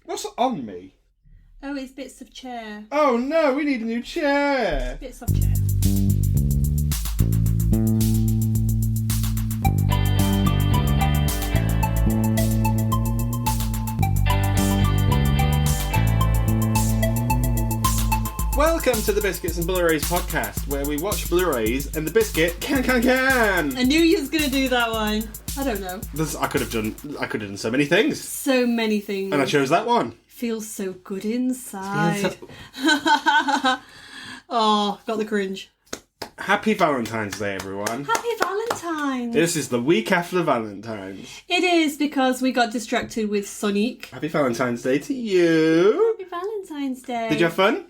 What's on me? Oh, it's bits of chair. Oh no, we need a new chair. Bits of chair. Welcome to the Biscuits and Blurays podcast, where we watch Blu-rays and the biscuit can. I knew you was gonna do that one. I don't know. I could have done so many things. So many things. And I chose that one. Feels so good inside. Oh, got the cringe. Happy Valentine's Day, everyone. Happy Valentine's. This is the week after Valentine's. It is because we got distracted with Sonic. Happy Valentine's Day to you. Happy Valentine's Day. Did you have fun?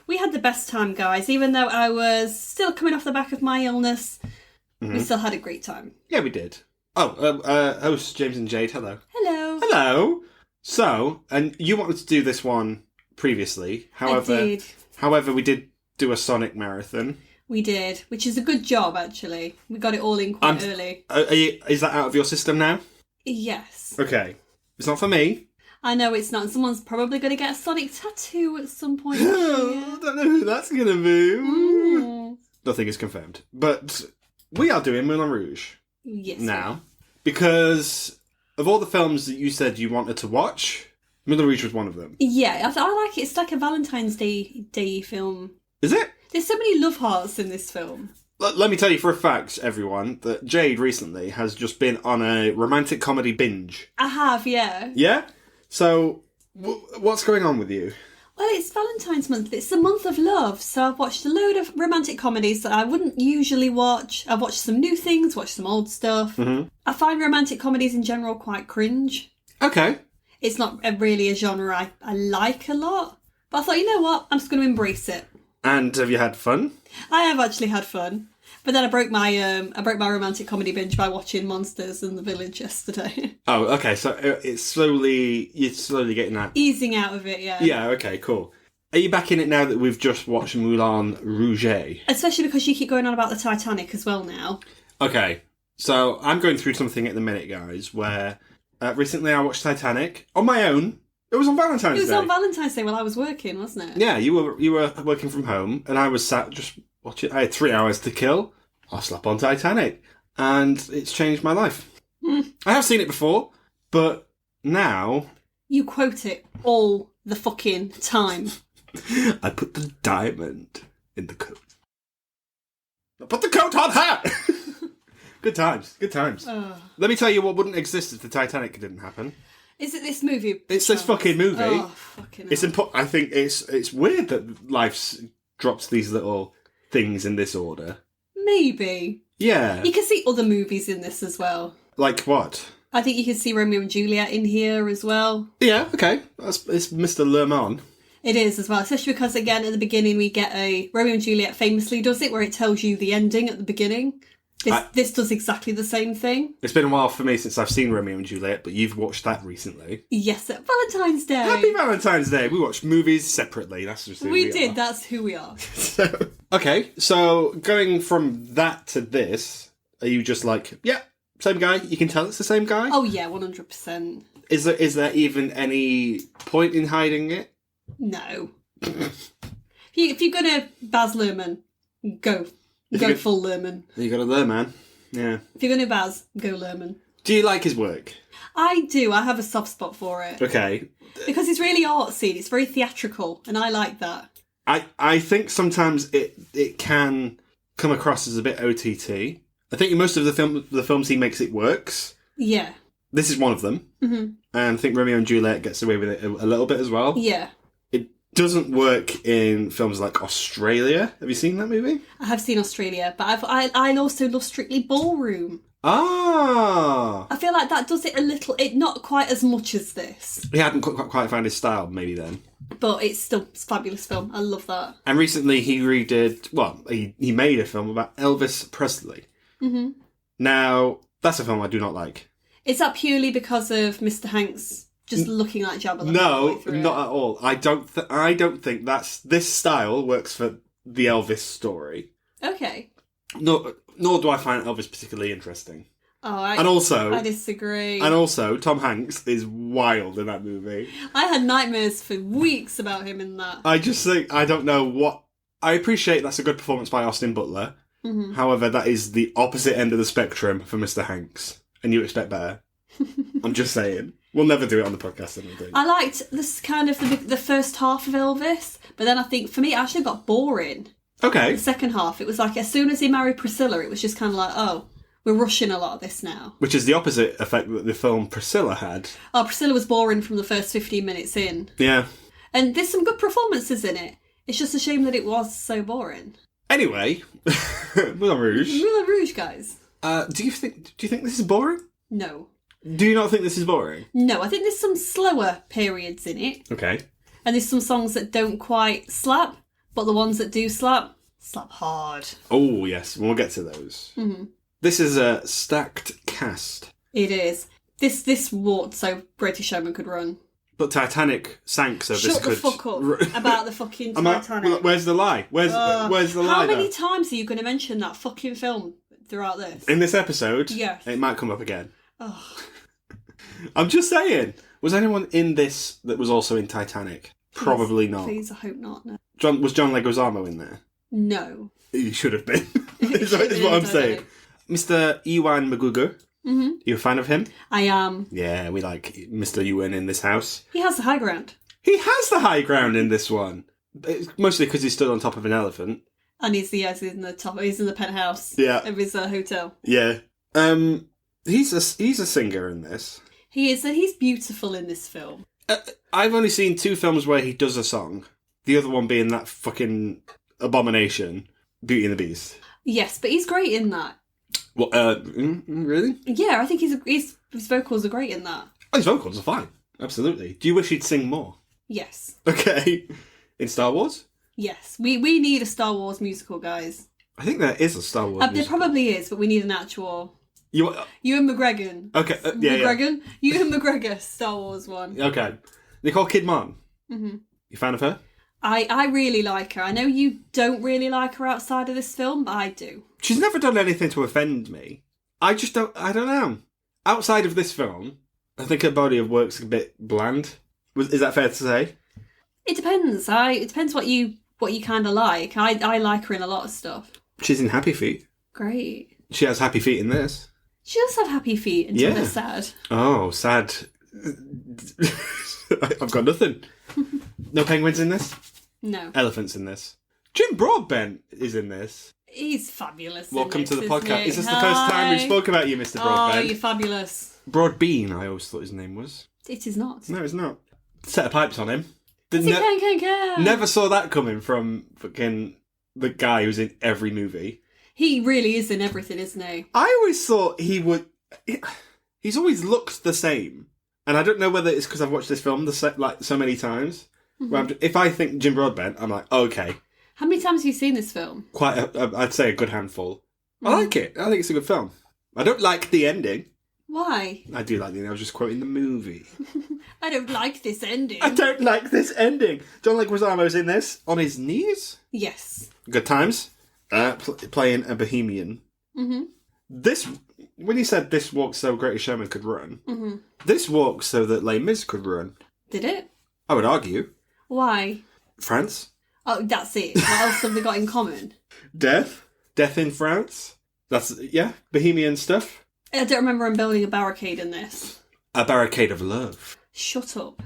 We had the best time, guys. Even though I was still coming off the back of my illness, we still had a great time. Yeah, we did. Hosts James and Jade, hello. Hello. Hello. So, and you wanted to do this one previously. However, I did. However, we did do a Sonic marathon. We did, which is a good job, actually. We got it all in quite early. Is that out of your system now? Yes. Okay. It's not for me. I know it's not. Someone's probably going to get a Sonic tattoo at some point. I don't know who that's going to be. Nothing is confirmed. But we are doing Moulin Rouge. Yes. Now. Because of all the films that you said you wanted to watch, Moulin Rouge was one of them. Yeah, I like it. It's like a Valentine's Day film. Is it? There's so many love hearts in this film. Let me tell you for a fact, everyone, that Jade recently has just been on a romantic comedy binge. I have, yeah. Yeah? So, what's going on with you? Well, it's Valentine's month. It's the month of love. So I've watched a load of romantic comedies that I wouldn't usually watch. I've watched some new things, watched some old stuff. Mm-hmm. I find romantic comedies in general quite cringe. Okay. It's not really a genre I like a lot. But I thought, you know what? I'm just going to embrace it. And have you had fun? I have actually had fun. But then I broke my romantic comedy binge by watching Monsters in the Village yesterday. Oh, okay. So you're slowly getting that. Easing out of it, yeah. Yeah, okay, cool. Are you back in it now that we've just watched Moulin Rouge? Especially because you keep going on about the Titanic as well now. Okay. So I'm going through something at the minute, guys, where recently I watched Titanic on my own. It was on Valentine's Day. It was on Valentine's Day while I was working, wasn't it? Yeah, you were working from home, and I was sat just watching. I had 3 hours to kill. I slapped on Titanic, and it's changed my life. I have seen it before, but now you quote it all the fucking time. I put the diamond in the coat. I put the coat on her. Good times. Good times. Let me tell you what wouldn't exist if the Titanic didn't happen. Is it this movie? It's this fucking movie. Oh, fucking hell. It's I think it's weird that life drops these little things in this order. Maybe. Yeah. You can see other movies in this as well. Like what? I think you can see Romeo and Juliet in here as well. Yeah, okay. It's Mr. Luhrmann. It is as well, especially because, again, at the beginning we get Romeo and Juliet famously does it, where it tells you the ending at the beginning. This does exactly the same thing. It's been a while for me since I've seen Romeo and Juliet, but you've watched that recently. Yes, at Valentine's Day. Happy Valentine's Day. We watched movies separately. That's just who we did. are. That's who we are. Okay, so going from that to this, are you just like, yeah, same guy? You can tell it's the same guy? Oh yeah, 100%. Is there even any point in hiding it? No. if you're gonna Baz Luhrmann, go full Luhrmann. You got to Luhrmann, yeah. If you're gonna Baz, go Luhrmann. Do you like his work? I do. I have a soft spot for it. Okay. Because it's really artsy. It's very theatrical, and I like that. I think sometimes it can come across as a bit OTT. I think in most of the films he makes it works. Yeah. This is one of them. Mm-hmm. And I think Romeo and Juliet gets away with it a little bit as well. Yeah. It doesn't work in films like Australia. Have you seen that movie? I have seen Australia, but I also love Strictly Ballroom. Ah! I feel like that does it a little, not quite as much as this. He hadn't quite found his style, maybe then. But it's a fabulous film. I love that. And recently he he made a film about Elvis Presley. Mm-hmm. Now, that's a film I do not like. Is that purely because of Mr. Hanks just looking like Jabba? No, not at all. I don't think this style works for the Elvis story. Okay. Nor do I find Elvis particularly interesting. And also, I disagree. And also, Tom Hanks is wild in that movie. I had nightmares for weeks about him in that. I just think, I don't know what... I appreciate that's a good performance by Austin Butler. Mm-hmm. However, that is the opposite end of the spectrum for Mr. Hanks. And you expect better. I'm just saying. We'll never do it on the podcast, I don't think. I liked this kind of the first half of Elvis, but then I think, for me, it actually got boring. Okay. The second half, it was like, as soon as he married Priscilla, it was just kind of like, oh... We're rushing a lot of this now. Which is the opposite effect that the film Priscilla had. Oh, Priscilla was boring from the first 15 minutes in. Yeah. And there's some good performances in it. It's just a shame that it was so boring. Anyway, Moulin Rouge. Moulin Rouge, guys. Do you think this is boring? No. Do you not think this is boring? No, I think there's some slower periods in it. Okay. And there's some songs that don't quite slap, but the ones that do slap hard. Oh, yes. We'll get to those. Mm-hmm. This is a stacked cast. It is. This walked so Greatest Showman could run. But Titanic sank so Shut this could... Shut the fuck up about the fucking Titanic. Where's the lie? Where's the lie? How many times are you going to mention that fucking film throughout this? In this episode? Yes. It might come up again. Oh. I'm just saying. Was anyone in this that was also in Titanic? Probably not. Please, I hope not. No. Was John Leguizamo in there? No. He should have been. is what I'm saying. Mr. Ewan McGregor. Mm-hmm. You a fan of him? I am. Yeah, we like Mr. Ewan in this house. He has the high ground. He has the high ground in this one. It's mostly because he stood on top of an elephant. And he's in the penthouse of his hotel. Yeah. He's a singer in this. He is, and he's beautiful in this film. I've only seen 2 films where he does a song. The other one being that fucking abomination, Beauty and the Beast. Yes, but he's great in that. Well, really? Yeah, I think his vocals are great in that. Oh, his vocals are fine. Absolutely. Do you wish he'd sing more? Yes. Okay. In Star Wars? Yes. We need a Star Wars musical, guys. I think there is a Star Wars musical. There probably is, but we need an actual... Ewan McGregor. Okay. McGregor? Ewan McGregor Star Wars one. Okay. Nicole Kidman. Mm-hmm. You fan of her? I really like her. I know you don't really like her outside of this film, but I do. She's never done anything to offend me. I don't know. Outside of this film, I think her body of work's a bit bland. Is that fair to say? It depends. It depends what you kind of like. I like her in a lot of stuff. She's in Happy Feet. Great. She has happy feet in this. She does have happy feet until they're sad. Oh, sad. I've got nothing. No penguins in this? No. Elephants in this. Jim Broadbent is in this. He's fabulous. Welcome to the podcast. Is this the first time we spoke about you, Mr. Broadbent? Oh, you're fabulous. Broadbean, I always thought his name was. It is not. No, it's not. Set of pipes on him. Never saw that coming from fucking the guy who's in every movie. He really is in everything, isn't he? I always thought he would... He's always looked the same. And I don't know whether it's because I've watched this film so many times. Mm-hmm. Where if I think Jim Broadbent, I'm like, okay. How many times have you seen this film? I'd say a good handful. I like it. I think it's a good film. I don't like the ending. Why? I do like the ending. I was just quoting the movie. I don't like this ending. I don't like this ending. John Leguizamo's in this on his knees. Yes. Good times. Playing a bohemian. Mm-hmm. This, when he said this walks so Greatest Showman could run, mm-hmm. This walks so that Les Mis could run. Did it? I would argue. Why? France. Oh, that's it. What else have they got in common? Death in France. That's, bohemian stuff. I don't remember him building a barricade in this. A barricade of love. Shut up.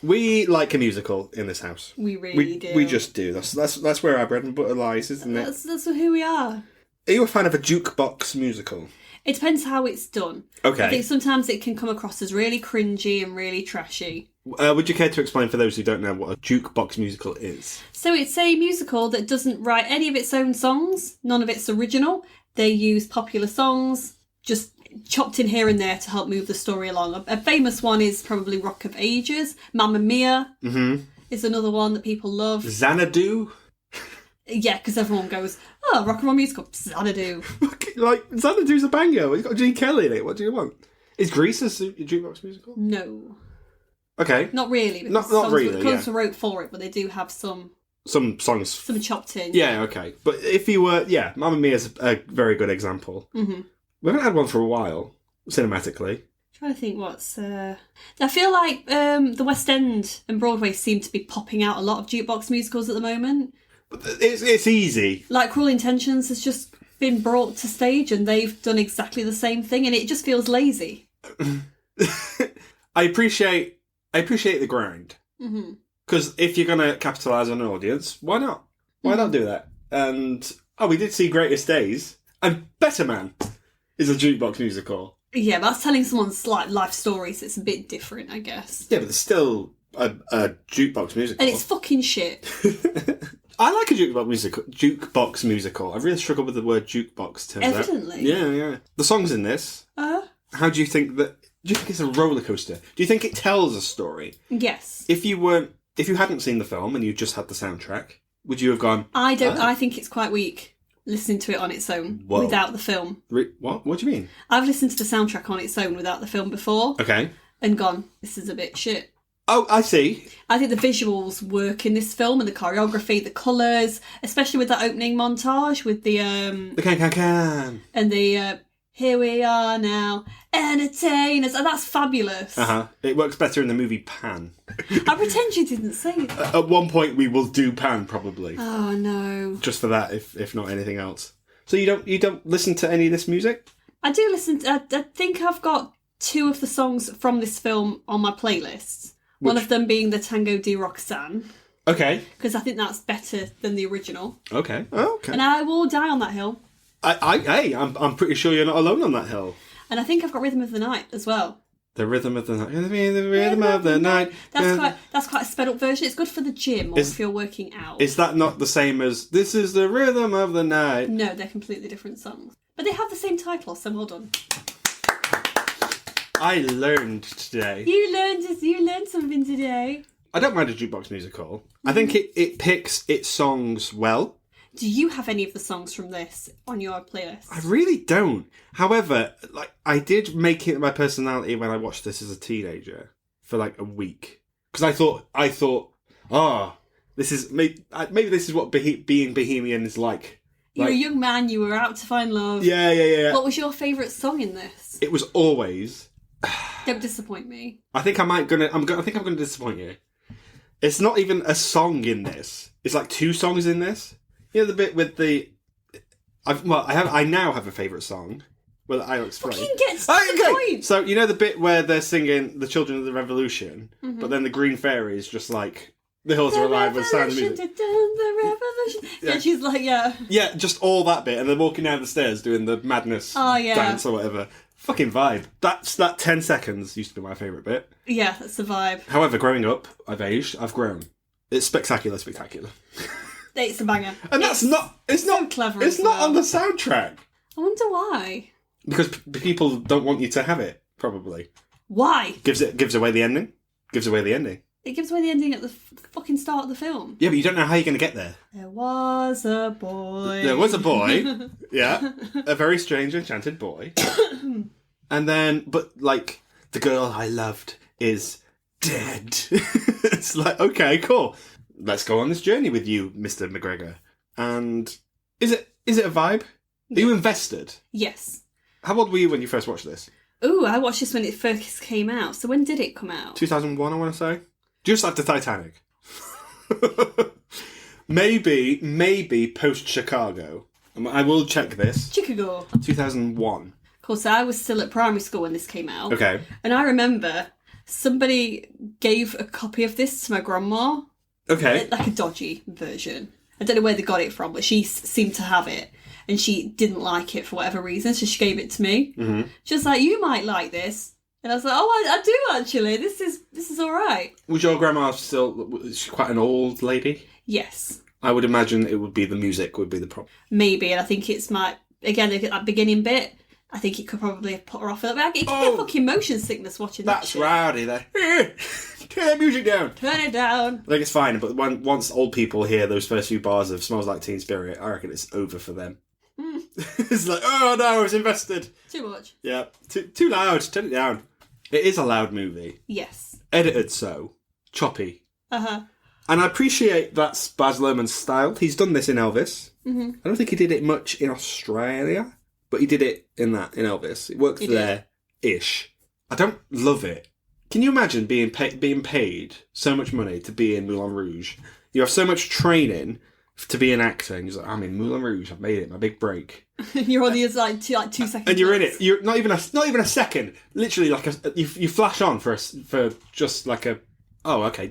We like a musical in this house. We really do. We just do. That's where our bread and butter lies, isn't it? That's who we are. Are you a fan of a jukebox musical? It depends how it's done. Okay. I think sometimes it can come across as really cringy and really trashy. Would you care to explain for those who don't know what a jukebox musical is? So it's a musical that doesn't write any of its own songs. None of it's original. They use popular songs, just chopped in here and there to help move the story along. A famous one is probably Rock of Ages. Mamma Mia is another one that people love. Xanadu? Yeah, because everyone goes, oh, rock and roll musical, Xanadu. Like, Xanadu's a banger. It's got Gene Kelly in it. What do you want? Is Grease a jukebox musical? No. Okay. Not really. Not really, Because wrote for it, but they do have some songs. Some chopped in. Yeah, okay. But if you were... Yeah, Mamma Mia is a very good example. Mm-hmm. We haven't had one for a while, cinematically. Trying to think what's... I feel like the West End and Broadway seem to be popping out a lot of jukebox musicals at the moment. But it's easy. Like Cruel Intentions has just been brought to stage and they've done exactly the same thing and it just feels lazy. I appreciate the grind. Because if you're going to capitalise on an audience, why not? Why not do that? And, we did see Greatest Days. And Better Man is a jukebox musical. Yeah, but that's telling someone's life story, so it's a bit different, I guess. Yeah, but it's still a jukebox musical. And it's fucking shit. I like a jukebox musical. I really struggle with the word jukebox, turns out. Evidently. Yeah. The songs in this, how do you think it's a roller coaster? Do you think it tells a story? Yes. If you hadn't seen the film and you just had the soundtrack, would you have gone... I don't. I think it's quite weak, listening to it on its own, without the film. What? What do you mean? I've listened to the soundtrack on its own without the film before. Okay. And gone, this is a bit shit. Oh, I see. I think the visuals work in this film and the choreography, the colours, especially with that opening montage with the... The can. And the... Here we are now, entertainers. And that's fabulous. It works better in the movie Pan. I pretend you didn't say that. At one point we will do Pan, probably. Oh, no. Just for that, if not anything else. So you don't listen to any of this music? I do listen. I think I've got 2 of the songs from this film on my playlists. One of them being the Tango di Roxanne. Okay. Because I think that's better than the original. Okay. Oh, okay. And I will die on that hill. I'm pretty sure you're not alone on that hill. And I think I've got Rhythm of the Night as well. The Rhythm of the Night. The Rhythm of the Night. That's quite a sped up version. It's good for the gym or if you're working out. Is that not the same as This is the Rhythm of the Night? No, they're completely different songs. But they have the same title, so well done. I learned today. You learned something today. I don't mind a jukebox musical. I think it picks its songs well. Do you have any of the songs from this on your playlist? I really don't. However, I did make it my personality when I watched this as a teenager for a week because I thought, this is maybe this is what being Bohemian is like. You're a young man. You were out to find love. Yeah. What was your favourite song in this? It was Always. Don't disappoint me. I think I'm gonna disappoint you. It's not even a song in this. It's 2 songs in this. You know the bit with the... I now have a favourite song. Well, I'll explain. Fucking get to the point! So, you know the bit where they're singing The Children of the Revolution, but then the Green Fairy is just The Hills Are Alive with Sound of Music. The revolution. Yeah, she's Yeah, just all that bit, and they're walking down the stairs doing the madness dance or whatever. Fucking vibe. That 10 seconds used to be my favourite bit. Yeah, that's the vibe. However, growing up, I've aged, I've grown. It's spectacular. It's a banger. And it's not clever. It's not on the soundtrack. I wonder why. Because people don't want you to have it, probably. Why? Gives away the ending. It gives away the ending at the fucking start of the film. Yeah, but you don't know how you're going to get there. There was a boy. There was a boy. Yeah. A very strange, enchanted boy. And then, but the girl I loved is dead. It's okay, cool. Let's go on this journey with you, Mr. McGregor. And is it a vibe? Are you invested? Yes. How old were you when you first watched this? Ooh, I watched this when it first came out. So when did it come out? 2001, I want to say. Just after Titanic. maybe post Chicago. I will check this. Chicago. 2001. Of course, I was still at primary school when this came out. Okay. And I remember somebody gave a copy of this to my grandma. Okay. A dodgy version. I don't know where they got it from, but she seemed to have it. And she didn't like it for whatever reason, so she gave it to me. Mm-hmm. She was like, you might like this. And I was like, I do actually. This is all right. Was your grandma is she quite an old lady? Yes. I would imagine it would be the music would be the problem. Maybe, and I think it's again, that beginning bit, I think it could probably have put her off a little bit. It could get fucking motion sickness watching that shit. That's rowdy there. Turn the music down. Turn it down. I think it's fine, but once old people hear those first few bars of Smells Like Teen Spirit, I reckon it's over for them. It's oh no, I was invested. Too much. Yeah, too loud. Turn it down. It is a loud movie. Yes. Edited so. Choppy. Uh-huh. And I appreciate that's Baz Luhrmann's style. He's done this in Elvis. Mm-hmm. I don't think he did it much in Australia. but he did it in Elvis. It worked there-ish. I don't love it. Can you imagine being paid so much money to be in Moulin Rouge? You have so much training to be an actor, and you're like, I'm in Moulin Rouge. I've made it, my big break. You're on the like 2 seconds, and you're in it. You're not even a second. Literally, like you flash on for just like a. Oh, okay.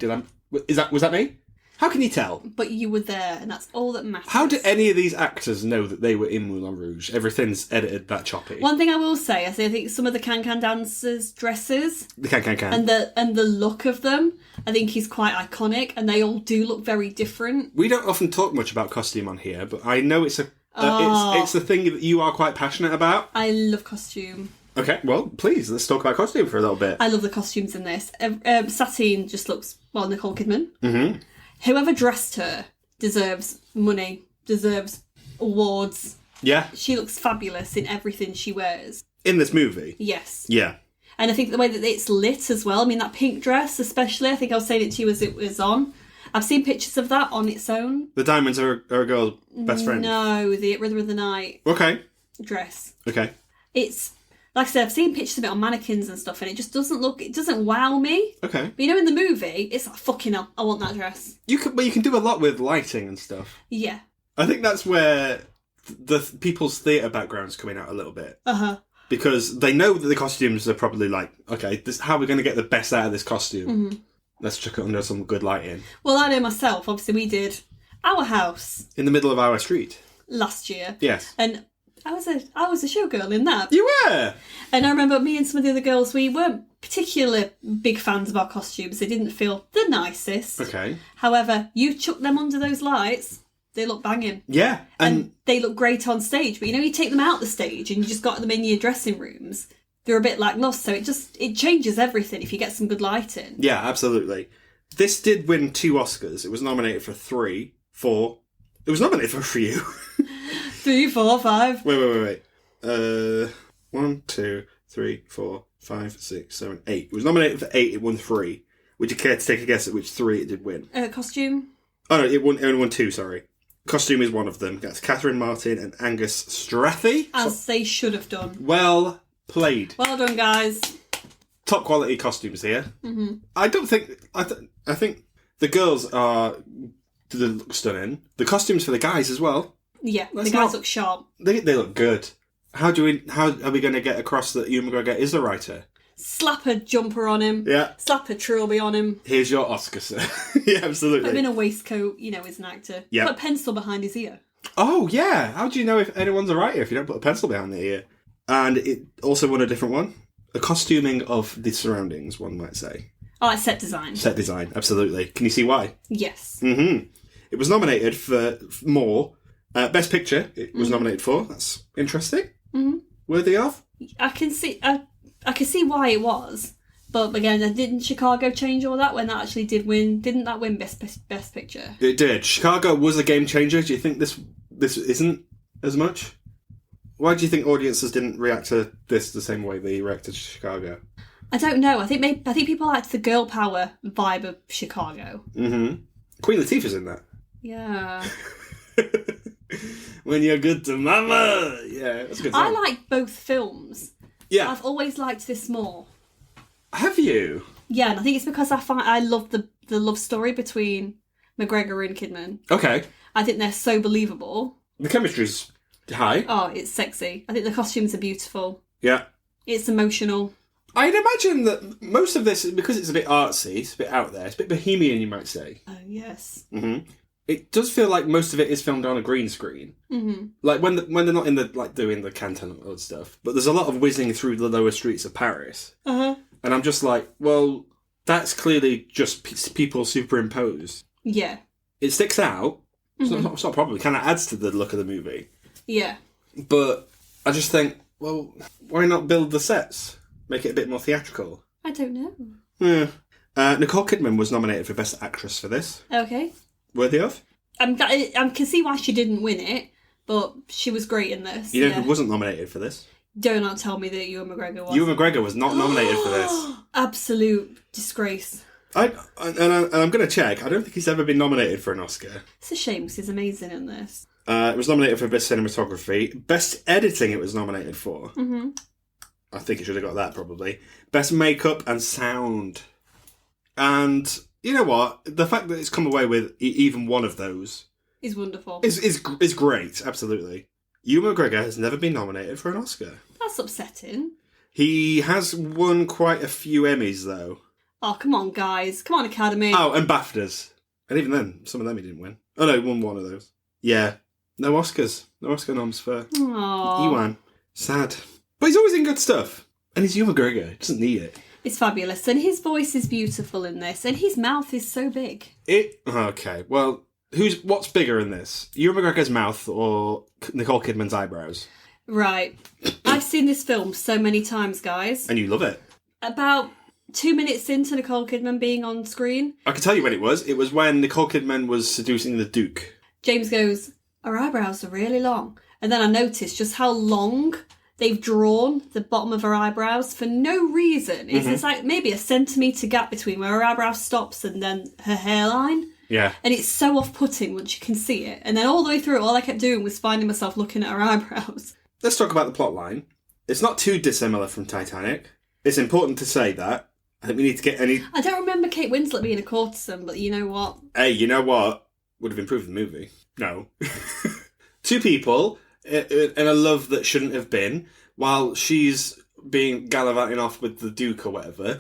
Was that me? How can you tell? But you were there, and that's all that matters. How do any of these actors know that they were in Moulin Rouge? Everything's edited that choppy. One thing I will say, I think some of the Can-Can dancers' dresses... The Can-Can. And the look of them, I think is quite iconic, and they all do look very different. We don't often talk much about costume on here, but I know it's it's a thing that you are quite passionate about. I love costume. Okay, well, please, let's talk about costume for a little bit. I love the costumes in this. Satine just looks, Nicole Kidman. Mm-hmm. Whoever dressed her deserves money, deserves awards. Yeah. She looks fabulous in everything she wears. In this movie? Yes. Yeah. And I think the way that it's lit as well, I mean, that pink dress especially, I think I was saying it to you as it was on. I've seen pictures of that on its own. The diamonds are a girl's best friend? No, the Rhythm of the Night dress. Okay. It's... Like I said, I've seen pictures of it on mannequins and stuff, and it just doesn't wow me. Okay. But in the movie, it's like, fucking hell, I want that dress. You can do a lot with lighting and stuff. Yeah. I think that's where the people's theatre background's coming out a little bit. Uh-huh. Because they know that the costumes are probably like, okay, how are we going to get the best out of this costume? Mm-hmm. Let's chuck it under some good lighting. Well, I know myself, obviously we did our house. In the middle of our street. Last year. Yes. And... I was a showgirl in that. You were? And I remember me and some of the other girls, we weren't particularly big fans of our costumes. They didn't feel the nicest. Okay. However, you chuck them under those lights, they look banging. Yeah. And they look great on stage. But you take them out the stage and you just got them in your dressing rooms, they're a bit like lost. So it changes everything if you get some good lighting. Yeah, absolutely. This did win 2 Oscars. It was nominated for 3, 4. It was nominated for a few. 3, 4, 5. Wait. 1, 2, 3, 4, 5, 6, 7, 8. It was nominated for 8, it won 3. Would you care to take a guess at which 3 it did win? Costume? Oh no, it only won 2, sorry. Costume is one of them. That's Catherine Martin and Angus Strathy. As they should have done. Well played. Well done, guys. Top quality costumes here. Mm-hmm. I don't think... I think the girls look stunning. The costumes for the guys as well. Yeah, the guys look sharp. They look good. How are we going to get across that Ewan McGregor is the writer? Slap a jumper on him. Yeah. Slap a trilby on him. Here's your Oscar, sir. Yeah, absolutely. Put him in a waistcoat, is an actor. Yeah. Put a pencil behind his ear. Oh, yeah. How do you know if anyone's a writer if you don't put a pencil behind their ear? And it also won a different one. A costuming of the surroundings, one might say. Oh, it's set design. Set design, absolutely. Can you see why? Yes. Mm-hmm. It was nominated for more. Best Picture, it was nominated for. That's interesting. Mm-hmm. Worthy of. I can see why it was, but again, didn't Chicago change all that when that actually did win? Didn't that win Best Picture? It did. Chicago was a game changer. Do you think this isn't as much? Why do you think audiences didn't react to this the same way they reacted to Chicago? I don't know. I think people liked the girl power vibe of Chicago. Mm-hmm. Queen Latifah's in that. Yeah. When you're good to mama. Yeah, that's a good song. I like both films. Yeah. I've always liked this more. Have you? Yeah, and I think it's because I love the love story between McGregor and Kidman. Okay. I think they're so believable. The chemistry's high. Oh, it's sexy. I think the costumes are beautiful. Yeah. It's emotional. I'd imagine that most of this, because it's a bit artsy, it's a bit out there, it's a bit bohemian, you might say. Oh, yes. Mm-hmm. It does feel like most of it is filmed on a green screen. Mm-hmm. Like when they're not in the doing the Canton and stuff, but there's a lot of whizzing through the lower streets of Paris. Uh-huh. And I'm just like, well, that's clearly just people superimposed. Yeah. It sticks out. It's not a problem. It kind of adds to the look of the movie. Yeah. But I just think, well, why not build the sets? Make it a bit more theatrical. I don't know. Yeah. Nicole Kidman was nominated for Best Actress for this. Okay. Worthy of? I can see why she didn't win it, but she was great in this. You know who wasn't nominated for this? Do not tell me that Ewan McGregor was. Ewan McGregor was not nominated for this. Absolute disgrace. And I'm going to check. I don't think he's ever been nominated for an Oscar. It's a shame because he's amazing in this. It was nominated for Best Cinematography. Best Editing it was nominated for. Mm-hmm. I think it should have got that, probably. Best Makeup and Sound. And you know what? The fact that it's come away with even one of those... is wonderful. Is great, absolutely. Ewan McGregor has never been nominated for an Oscar. That's upsetting. He has won quite a few Emmys, though. Oh, come on, guys. Come on, Academy. Oh, and BAFTAs. And even then, some of them he didn't win. Oh, no, he won one of those. Yeah. No Oscars. No Oscar noms for Aww. Ewan. Sad. But he's always in good stuff. And he's Ewan McGregor. He doesn't need it. It's fabulous. And his voice is beautiful in this. And his mouth is so big. Okay, well, what's bigger in this? Ewan McGregor's mouth or Nicole Kidman's eyebrows? Right. I've seen this film so many times, guys. And you love it. About 2 minutes into Nicole Kidman being on screen, I can tell you when it was. It was when Nicole Kidman was seducing the Duke. James goes, her eyebrows are really long. And then I noticed just how long they've drawn the bottom of her eyebrows for no reason. It's like maybe a centimetre gap between where her eyebrow stops and then her hairline. Yeah. And it's so off-putting once you can see it. And then all the way through it, all I kept doing was finding myself looking at her eyebrows. Let's talk about the plot line. It's not too dissimilar from Titanic. It's important to say that. I think we need to get any... I don't remember Kate Winslet being a courtesan, but you know what? Hey, you know what? Would have improved the movie. No. Two people in a love that shouldn't have been, while she's being gallivanting off with the Duke or whatever.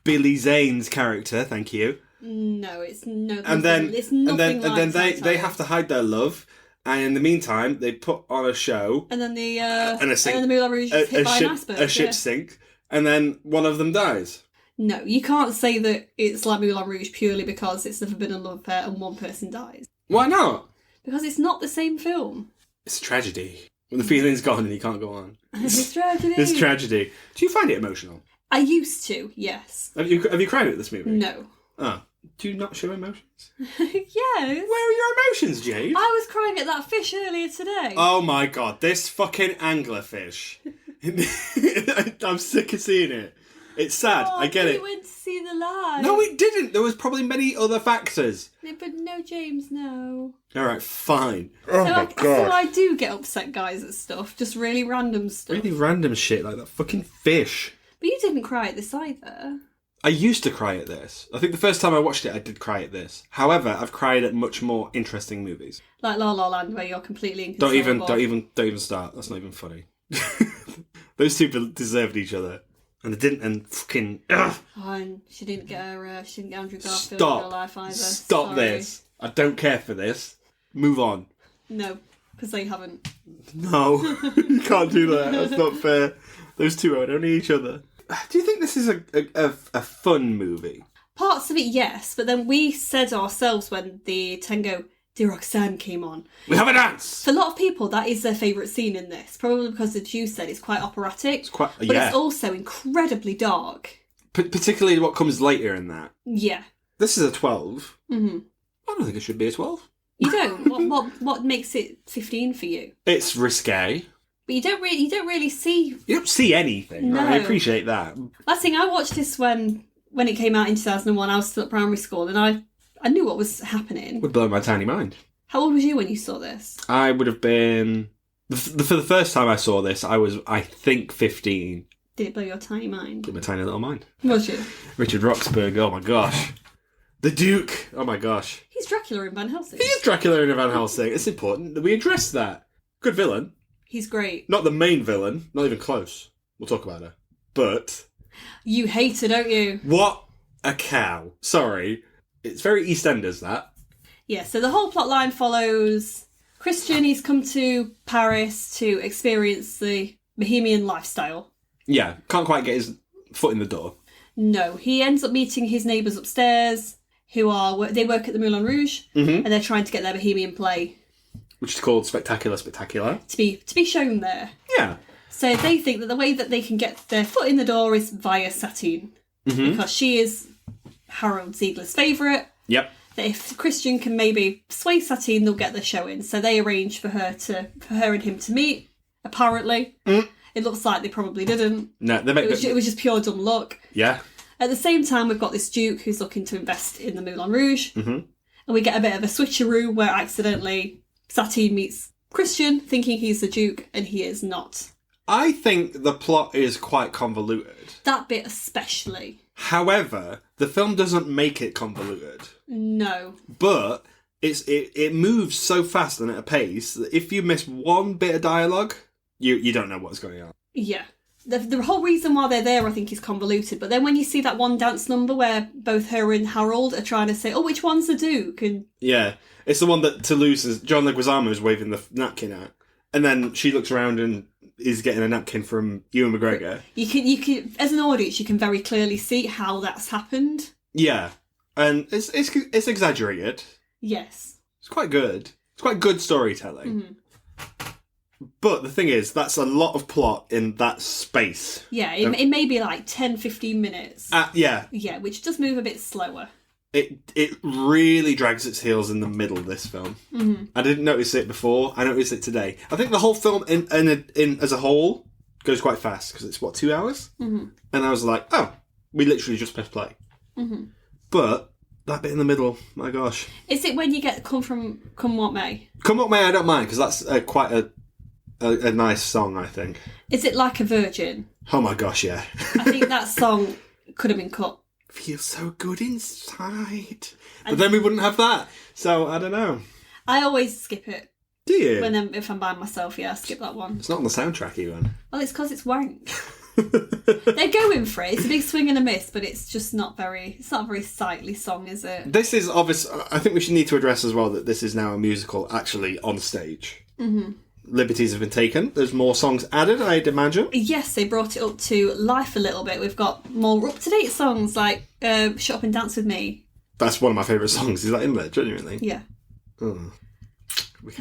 Billy Zane's character, thank you. No, it's no. And then, it's nothing they have to hide their love, and in the meantime, they put on a show. And then the and then the Moulin Rouge is hit by an iceberg. A ship sink, and then one of them dies. No, you can't say that it's like Moulin Rouge purely because it's the forbidden love affair and one person dies. Why not? Because it's not the same film. It's a tragedy. When the feeling's gone and you can't go on. It's tragedy. It's tragedy. Do you find it emotional? I used to, yes. Have you cried at this movie? No. Oh. Do you not show emotions? Yes. Where are your emotions, Jade? I was crying at that fish earlier today. Oh my god, this fucking anglerfish. I'm sick of seeing it. It's sad, I get it. We went to see the live. No, it didn't. There was probably many other factors. No, but no, James, no. Alright, fine. Oh so my god. So I do get upset, guys, at stuff. Just really random stuff. Really random shit, like that fucking fish. But you didn't cry at this either. I used to cry at this. I think the first time I watched it, I did cry at this. However, I've cried at much more interesting movies. Like La La Land, where you're completely inconsolable. Don't even start. That's not even funny. Those two deserved each other, and they didn't. And fucking. Ugh. Oh, and she didn't get Andrew Garfield in Stop. real life either. Stop Sorry. this. I don't care for this. Move on. No, because they haven't. No, you can't do that. That's not fair. Those two are only each other. Do you think this is a fun movie? Parts of it, yes, but then we said ourselves when the Tango de Roxanne came on. We have a dance! For a lot of people, that is their favourite scene in this. Probably because, as you said, it's quite operatic. But it's also incredibly dark. Particularly what comes later in that. Yeah. This is a 12. Mm-hmm. I don't think it should be a 12. You don't? What makes it 15 for you? It's risque. But you don't really see... You don't see anything. No. Right? I appreciate that. Last thing, I watched this when it came out in 2001. I was still at primary school, and I knew what was happening. Would blow my tiny mind. How old was you when you saw this? I would have been... For the first time I saw this, I was, I think, 15. Did it blow your tiny mind? Blew my tiny little mind. Was you? Richard Roxburgh, oh my gosh. The Duke, oh my gosh. He's Dracula in Van Helsing. He is Dracula in Van Helsing. It's important that we address that. Good villain. He's great. Not the main villain. Not even close. We'll talk about her. But... You hate her, don't you? What a cow. Sorry. It's very EastEnders, that. Yeah, so the whole plot line follows Christian. He's come to Paris to experience the Bohemian lifestyle. Yeah, can't quite get his foot in the door. No, he ends up meeting his neighbours upstairs, they work at the Moulin Rouge, and they're trying to get their Bohemian play, which is called Spectacular Spectacular, to be shown there. Yeah. So they think that the way that they can get their foot in the door is via Satine, because she is Harold Ziegler's favourite. Yep. That if Christian can maybe sway Satine, they'll get the show in. So they arrange for her and him to meet. Apparently, it looks like they probably didn't. No, it was just pure dumb luck. Yeah. At the same time, we've got this Duke who's looking to invest in the Moulin Rouge, and we get a bit of a switcheroo where accidentally Satine meets Christian, thinking he's the Duke, and he is not. I think the plot is quite convoluted. That bit especially. However, the film doesn't make it convoluted. No. But it moves so fast and at a pace that if you miss one bit of dialogue, you don't know what's going on. Yeah. The whole reason why they're there, I think, is convoluted. But then when you see that one dance number where both her and Harold are trying to say, oh, which one's the Duke? And yeah. It's the one that John Leguizamo is waving the napkin at. And then she looks around and is getting a napkin from Ewan McGregor. You can, as an audience, you can very clearly see how that's happened. Yeah. And it's exaggerated. Yes. It's quite good. It's quite good storytelling. Mm-hmm. But the thing is, that's a lot of plot in that space. Yeah, it may be like 10, 15 minutes. Yeah. Yeah, which does move a bit slower. It really drags its heels in the middle of this film. Mm-hmm. I didn't notice it before. I noticed it today. I think the whole film in as a whole goes quite fast because it's, 2 hours? Mm-hmm. And I was like, oh, we literally just pressed play. Mm-hmm. But that bit in the middle, my gosh. Is it when you get Come What May? Come What May, I don't mind because that's quite a nice song, I think. Is it Like a Virgin? Oh my gosh, yeah. I think that song could have been cut. Feels so good inside. But then we wouldn't have that. So, I don't know. I always skip it. Do you? If I'm by myself, yeah, I skip that one. It's not on the soundtrack, Ewan. Well, it's because it's wank. They're going for it. It's a big swing and a miss, but it's just not it's not a very sightly song, is it? This is obvious. I think we should need to address as well that this is now a musical actually on stage. Mm-hmm. Liberties have been taken. There's more songs added, I'd imagine. Yes, they brought it up to life a little bit. We've got more up-to-date songs like Shut Up and Dance With Me. That's one of my favourite songs. Is that in there, genuinely? Yeah. Oh.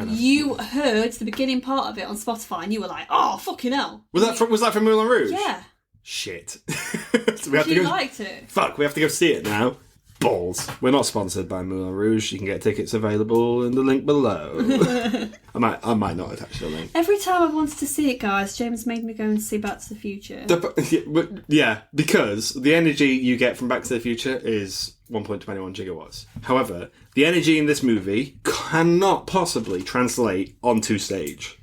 You heard the beginning part of it on Spotify and you were like, oh, fucking hell. Was that from Moulin Rouge? Yeah. Shit. So you liked it. Fuck, we have to go see it now. Balls. We're not sponsored by Moulin Rouge. You can get tickets available in the link below. I might not attach the link. Every time I wanted to see it, guys, James made me go and see Back to the Future. Yeah, because the energy you get from Back to the Future is 1.21 gigawatts. However, the energy in this movie cannot possibly translate onto stage.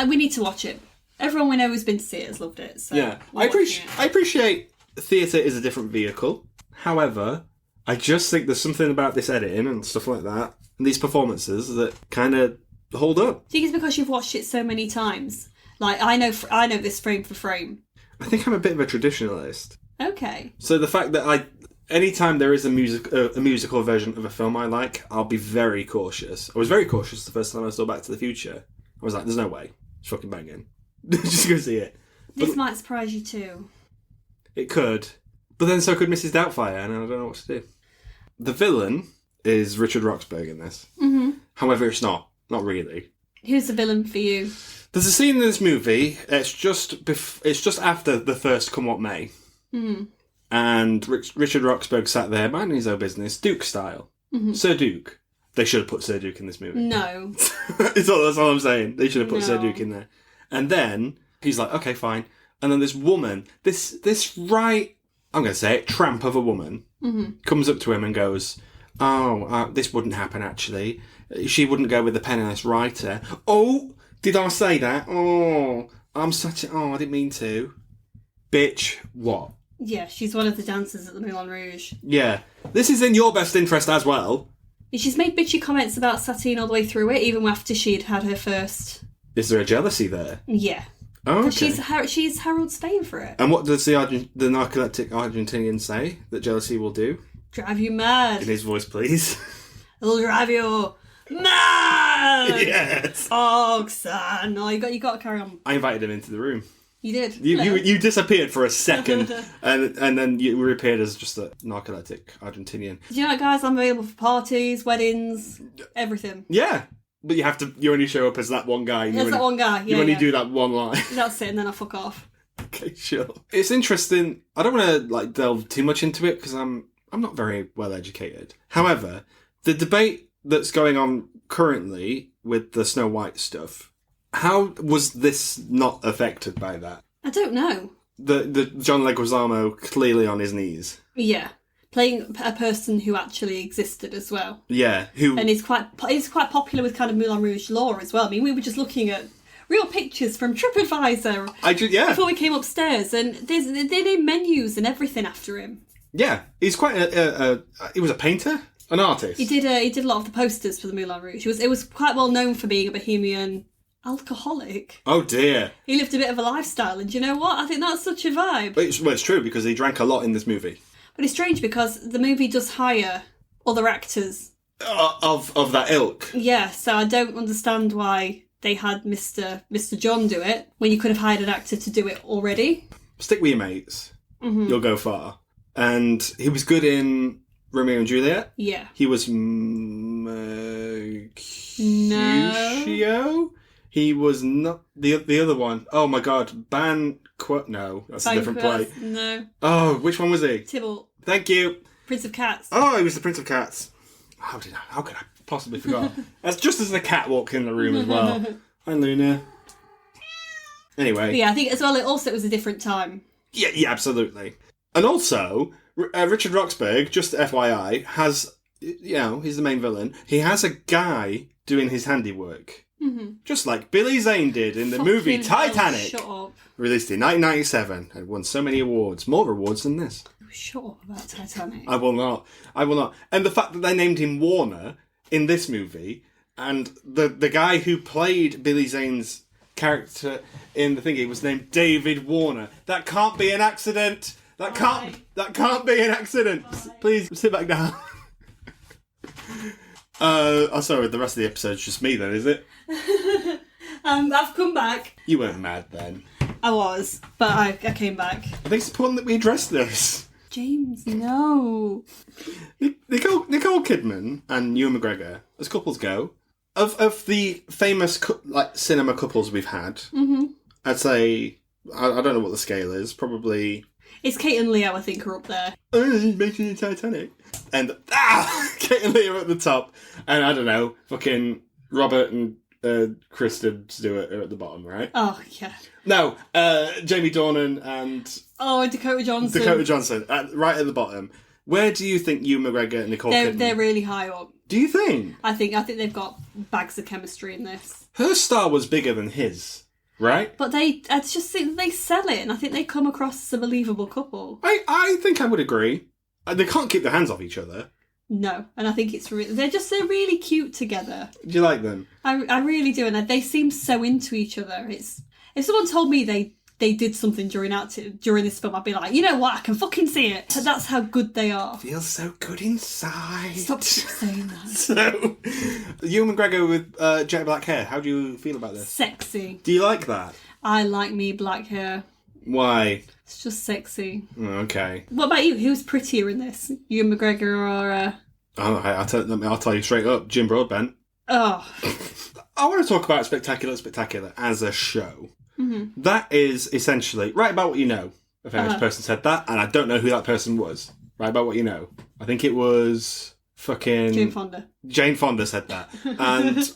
We need to watch it. Everyone we know who's been to see it has loved it. So yeah, I appreciate theatre is a different vehicle. However, I just think there's something about this editing and stuff like that, and these performances that kind of hold up. I think it's because you've watched it so many times. Like, I know this frame for frame. I think I'm a bit of a traditionalist. Okay. So the fact that anytime there is a musical version of a film I like, I'll be very cautious. I was very cautious the first time I saw Back to the Future. I was like, there's no way. It's fucking banging. Just go see it. This might surprise you too. It could. But then so could Mrs. Doubtfire, and I don't know what to do. The villain is Richard Roxburgh in this. Mm-hmm. However, it's not. Not really. Who's the villain for you? There's a scene in this movie. It's just after the first Come What May. Mm-hmm. And Richard Roxburgh sat there, minding his own business, Duke style. Mm-hmm. Sir Duke. They should have put Sir Duke in this movie. No. That's all I'm saying. They should have put Sir Duke in there. And then he's like, okay, fine. And then this woman, this right... I'm going to say it, tramp of a woman, comes up to him and goes, this wouldn't happen, actually. She wouldn't go with the penniless writer. Oh, did I say that? Oh, I didn't mean to. Bitch, what? Yeah, she's one of the dancers at the Moulin Rouge. Yeah. This is in your best interest as well. She's made bitchy comments about Satine all the way through it, even after she'd had her first... Is there a jealousy there? Yeah. Oh, okay. She's Harold's favourite. And what does the narcoleptic Argentinian say that jealousy will do? Drive you mad. In his voice, please. It'll drive you mad. Yes. Oh, son. No, you got to carry on. I invited him into the room. You did. You disappeared for a second, and then you reappeared as just a narcoleptic Argentinian. Do you know what, guys? I'm available for parties, weddings, everything. Yeah. But you only show up as that one guy. That one guy, yeah. You only do that one line. That's it, and then I fuck off. Okay, sure. It's interesting. I don't want to delve too much into it because I'm not very well educated. However, the debate that's going on currently with the Snow White stuff, how was this not affected by that? I don't know. The John Leguizamo clearly on his knees. Yeah. playing a person who actually existed as well. Yeah, who... And he's quite popular with kind of Moulin Rouge lore as well. I mean, we were just looking at real pictures from TripAdvisor before we came upstairs, and they name menus and everything after him. Yeah, he's quite he was a painter, an artist. He did a lot of the posters for the Moulin Rouge. It was quite well known for being a bohemian alcoholic. Oh dear. He lived a bit of a lifestyle, and do you know what? I think that's such a vibe. But it's true, because he drank a lot in this movie. But it's strange because the movie does hire other actors. Of that ilk. Yeah, so I don't understand why they had Mr. John do it when you could have hired an actor to do it already. Stick with your mates. Mm-hmm. You'll go far. And he was good in Romeo and Juliet. Yeah. He was Mercutio? He was not... The other one. Oh my god. No, that's a different play. No. Oh, which one was he? Tybalt. Thank you. Prince of Cats. Oh, he was the Prince of Cats. How could I possibly forget? That's just as the cat walked in the room as well. Hi, Luna. Anyway. But yeah, I think as well, it was a different time. Yeah, absolutely. And also, Richard Roxburgh, just FYI, has, he's the main villain. He has a guy doing his handiwork. Mm-hmm. Just like Billy Zane did in the movie Titanic. Shut up. Released in 1997 and won so many awards. More awards than this. Shut up about Titanic. I will not. And the fact that they named him Warner in this movie, and the guy who played Billy Zane's character in the thingy was named David Warner. That can't be an accident. That can't be an accident. Please sit back down. Sorry, the rest of the episode's just me then, is it? I've come back. You weren't mad then. I was, but I came back. I think it's important that we address this. James, no. Nicole Kidman and Ewan McGregor, as couples go, of the famous cinema couples we've had, mm-hmm. I'd say, I don't know what the scale is, probably... It's Kate and Leo, I think, are up there. Making Titanic. And, Kate and Leo are at the top. And I don't know, fucking Robert and Kristen Stewart are at the bottom, right? Oh, yeah. No, Jamie Dornan and... Oh, Dakota Johnson. Right at the bottom. Where do you think Ewan McGregor and Nicole Kidman... They're really high up. Do you think? I think they've got bags of chemistry in this. Her star was bigger than his, right? But I just think they sell it, and I think they come across as a believable couple. I think I would agree. They can't keep their hands off each other. No, and I think they're really cute together. Do you like them? I really do, and they seem so into each other. If someone told me they did something during this film, I'd be like, you know what, I can fucking see it. That's how good they are. Feels so good inside. Stop saying that. So, Ewan McGregor with jet black hair. How do you feel about this? Sexy. Do you like that? I like me black hair. Why? It's just sexy. Okay. What about you? Who's prettier in this? Ewan McGregor or... I'll tell you straight up, Jim Broadbent. Oh. I want to talk about Spectacular as a show. Mm-hmm. That is essentially, write about what you know. A famous person said that, and I don't know who that person was. Write about what you know. I think it was fucking... Jane Fonda. Jane Fonda said that. And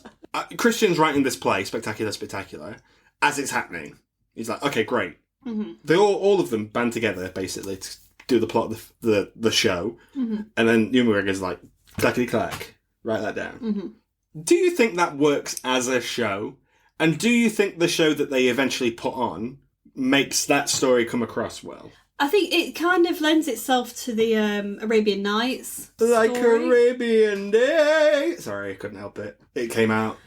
Christian's writing this play, Spectacular, as it's happening. He's like, okay, great. Mm-hmm. They all of them band together, basically, to do the plot of the show. Mm-hmm. And then Ewan McGregor's like, clackety-clack, write that down. Mm-hmm. Do you think that works as a show? And do you think the show that they eventually put on makes that story come across well? I think it kind of lends itself to the Arabian Nights Like story. Arabian Day. Sorry, I couldn't help it. It came out.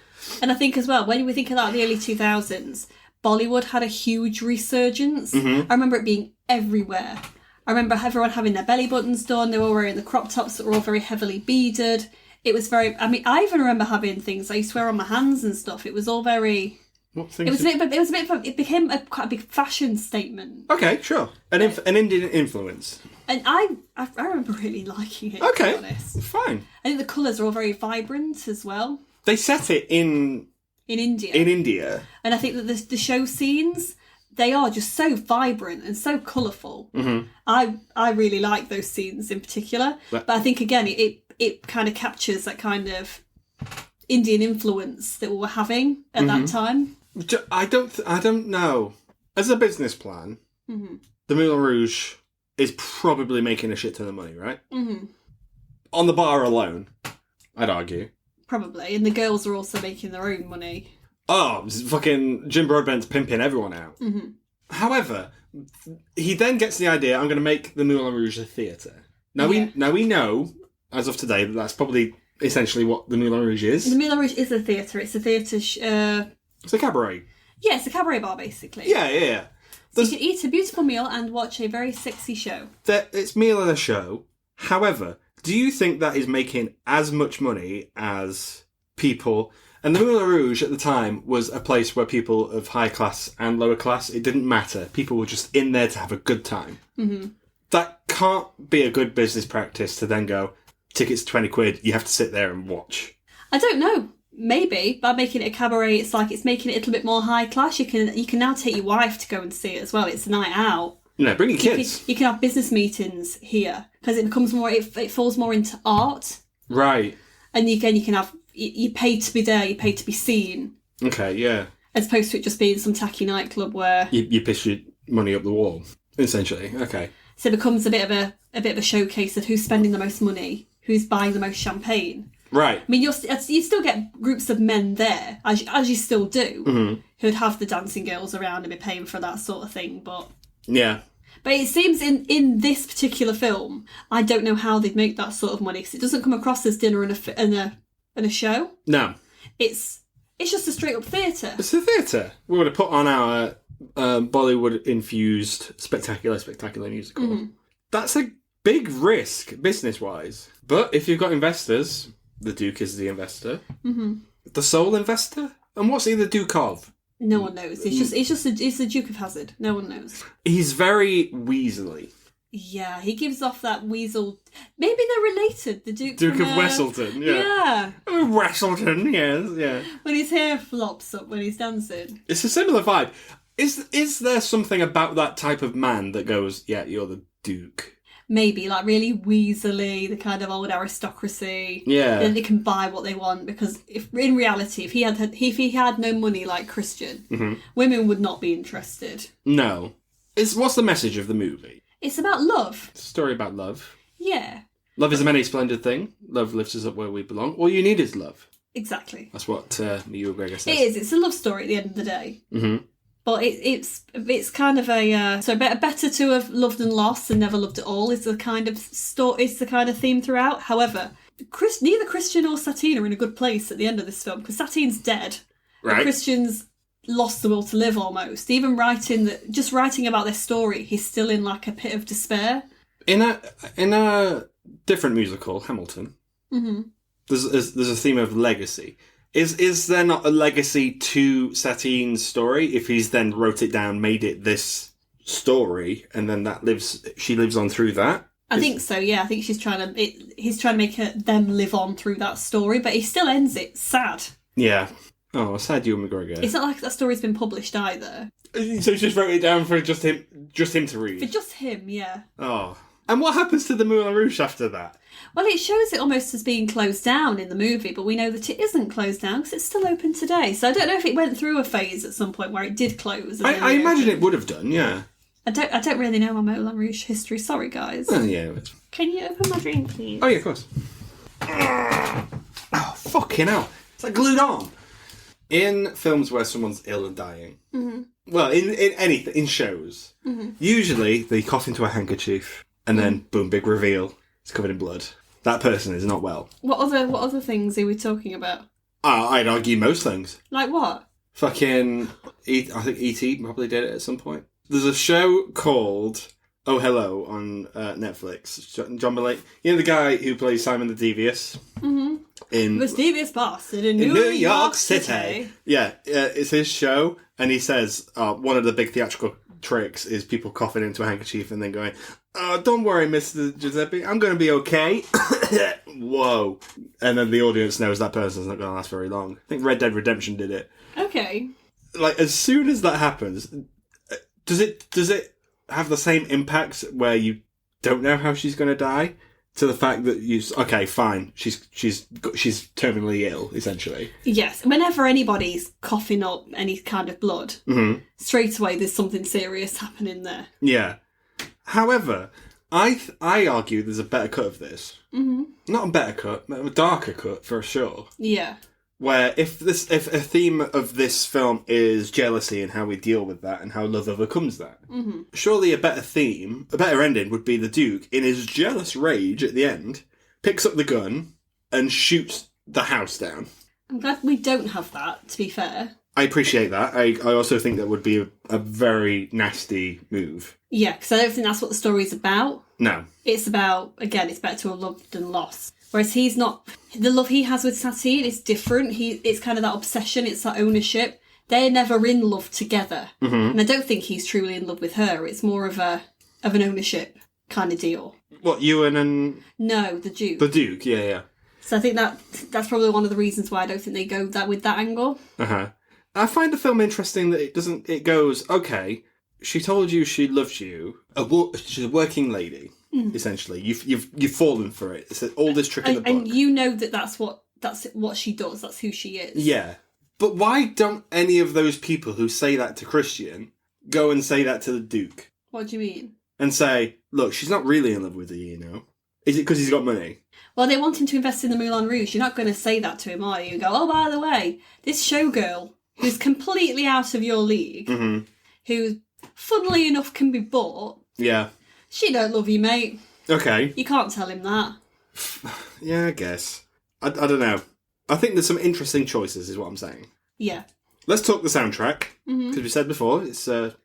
And I think as well, when we think about the early 2000s, Bollywood had a huge resurgence. Mm-hmm. I remember it being everywhere. I remember everyone having their belly buttons done. They were wearing the crop tops that were all very heavily beaded. It was very... I mean, I even remember having things I used to wear on my hands and stuff. It was all very... It became quite a big fashion statement. Okay, sure. An Indian influence. And I remember really liking it, okay, to be honest. Fine. I think the colours are all very vibrant as well. They set it in India. In India. And I think that the show scenes, they are just so vibrant and so colourful. Mm-hmm. I really like those scenes in particular. But I think, again, it kind of captures that kind of Indian influence that we were having at that time. I don't know. As a business plan, the Moulin Rouge is probably making a shit ton of money, right? Mm-hmm. On the bar alone, I'd argue. Probably. And the girls are also making their own money. Oh, fucking Jim Broadbent's pimping everyone out. Mm-hmm. However, he then gets the idea, I'm going to make the Moulin Rouge a theatre. Now we know, as of today, that that's probably essentially what the Moulin Rouge is. The Moulin Rouge is a theatre. It's a theatre... It's a cabaret. Yeah, it's a cabaret bar, basically. Yeah. So you can eat a beautiful meal and watch a very sexy show. It's meal and a show. However, do you think that is making as much money as people... And the Moulin Rouge at the time was a place where people of high class and lower class, it didn't matter. People were just in there to have a good time. Mm-hmm. That can't be a good business practice to then go, tickets £20, you have to sit there and watch. I don't know. Maybe. By making it a cabaret, it's making it a little bit more high class. You can now take your wife to go and see it as well. It's a night out. No, bring your kids. You can have business meetings here because it becomes more. It falls more into art. Right. And again, you can have. You pay to be there. You pay to be seen. Okay. Yeah. As opposed to it just being some tacky nightclub where you piss your money up the wall, essentially. Okay. So it becomes a bit of a showcase of who's spending the most money, who's buying the most champagne. Right. I mean, you still get groups of men there, as you still do, who'd have the dancing girls around and be paying for that sort of thing. But yeah. But it seems in this particular film, I don't know how they'd make that sort of money because it doesn't come across as dinner and a show. No. It's just a straight up theatre. It's a theatre. We would have put on our Bollywood infused spectacular musical. Mm-hmm. That's a big risk business wise. But if you've got investors, the Duke is the investor. Mm-hmm. The sole investor? And what's he the Duke of? No one knows. It's the Duke of Hazzard. No one knows. He's very weaselly. Yeah, he gives off that weasel. Maybe they're related. The Duke of Wesselton. Yeah. Wesselton. Yes. Yeah. When his hair flops up when he's dancing. It's a similar vibe. Is there something about that type of man that goes, yeah, you're the Duke? Maybe, like really weaselly, the kind of old aristocracy. Yeah. Then they can buy what they want because in reality, if he had no money like Christian, mm-hmm. women would not be interested. No. What's the message of the movie? It's about love. It's a story about love. Yeah. Love is a many splendid thing. Love lifts us up where we belong. All you need is love. Exactly. That's what Ewan McGregor says. It is. It's a love story at the end of the day. Mm-hmm. But it's kind of a better to have loved and lost and never loved at all is the kind of it's the kind of theme throughout. However, neither Christian or Satine are in a good place at the end of this film because Satine's dead. Right. And Christian's lost the will to live almost. Even writing about this story, he's still in like a pit of despair. In a different musical, Hamilton, mm-hmm. there's a theme of legacy. Is there not a legacy to Satine's story if he's then wrote it down, made it this story, and then she lives on through that? I think so, yeah. I think he's trying to make them live on through that story, but he still ends it sad. Yeah. Oh, sad Ewan McGregor. It's not like that story's been published either. So he just wrote it down for just him to read? For just him, yeah. Oh. And what happens to the Moulin Rouge after that? Well, it shows it almost as being closed down in the movie, but we know that it isn't closed down because it's still open today. So I don't know if it went through a phase at some point where it did close. I imagine it would have done, yeah. I don't really know my Moulin Rouge history. Sorry, guys. Oh, yeah. Can you open my drink, please? Oh, yeah, of course. Oh, fucking hell. It's like glued on. In films where someone's ill and dying, mm-hmm. well, in shows, mm-hmm. usually they cough into a handkerchief and then, boom, big reveal. It's covered in blood. That person is not well. What other things are we talking about? I'd argue most things. Like what? Fucking, I think E.T. probably did it at some point. There's a show called Oh Hello on Netflix. John Mulaney, you know the guy who plays Simon the Devious? Mm-hmm. In the Devious Bastard in New York City. Yeah, it's his show, and he says one of the big theatrical tricks is people coughing into a handkerchief and then going, don't worry, Mr. Giuseppe, I'm going to be okay. Whoa. And then the audience knows that person's not going to last very long. I think Red Dead Redemption did it. Okay. Like, as soon as that happens, does it have the same impact where you don't know how she's going to die? To the fact that okay, fine, she's terminally ill, essentially. Yes, whenever anybody's coughing up any kind of blood, mm-hmm. straight away there's something serious happening there. Yeah. However, I argue there's a better cut of this. Mm-hmm. Not a better cut, but a darker cut for sure. Yeah. Where if a theme of this film is jealousy and how we deal with that and how love overcomes that, surely a better theme, a better ending would be the Duke in his jealous rage at the end picks up the gun and shoots the house down. I'm glad we don't have that, to be fair. I appreciate that. I also think that would be a very nasty move. Yeah, because I don't think that's what the story's about. No. It's about, again, it's better to have loved and lost. Whereas he's not... The love he has with Satine is different. It's kind of that obsession, it's that ownership. They're never in love together. Mm-hmm. And I don't think he's truly in love with her. It's more of an ownership kind of deal. What, Ewan and... No, the Duke. The Duke, yeah. So I think that's probably one of the reasons why I don't think they go with that angle. Uh-huh. I find the film interesting that it goes, okay, she told you she loves you. She's a working lady, essentially. You've fallen for it. It's all this trick in the book. And you know that's what she does. That's who she is. Yeah. But why don't any of those people who say that to Christian go and say that to the Duke? What do you mean? And say, look, she's not really in love with you, you know. Is it because he's got money? Well, they want him to invest in the Moulin Rouge. You're not going to say that to him, are you? You go, oh, by the way, this showgirl who's completely out of your league, who, funnily enough, can be bought. Yeah. She don't love you, mate. Okay. You can't tell him that. Yeah, I guess. I don't know. I think there's some interesting choices, is what I'm saying. Yeah. Let's talk the soundtrack, because we said before, it's a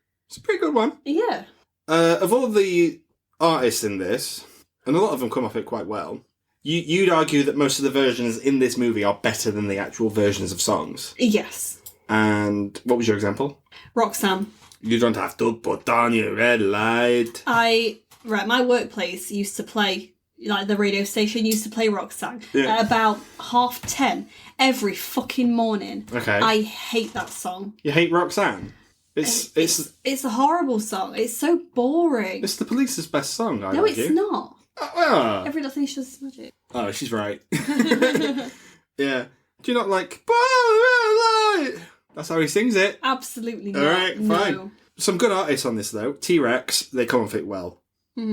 pretty good one. Yeah. Of all the artists in this, and a lot of them come off it quite well, you'd argue that most of the versions in this movie are better than the actual versions of songs. Yes. And what was your example? Roxanne. You don't have to put on your red light. My workplace used to play, like the radio station used to play Roxanne at about 10:30 every fucking morning. Okay. I hate that song. You hate Roxanne? It's a horrible song. It's so boring. It's the Police's best song, I No, argue. It's not. Every little thing she's magic. Oh, she's right. Yeah. Do you not like... Light? That's how he sings it. Absolutely not. All right, fine. No. Some good artists on this, though. T-Rex, they come off it well.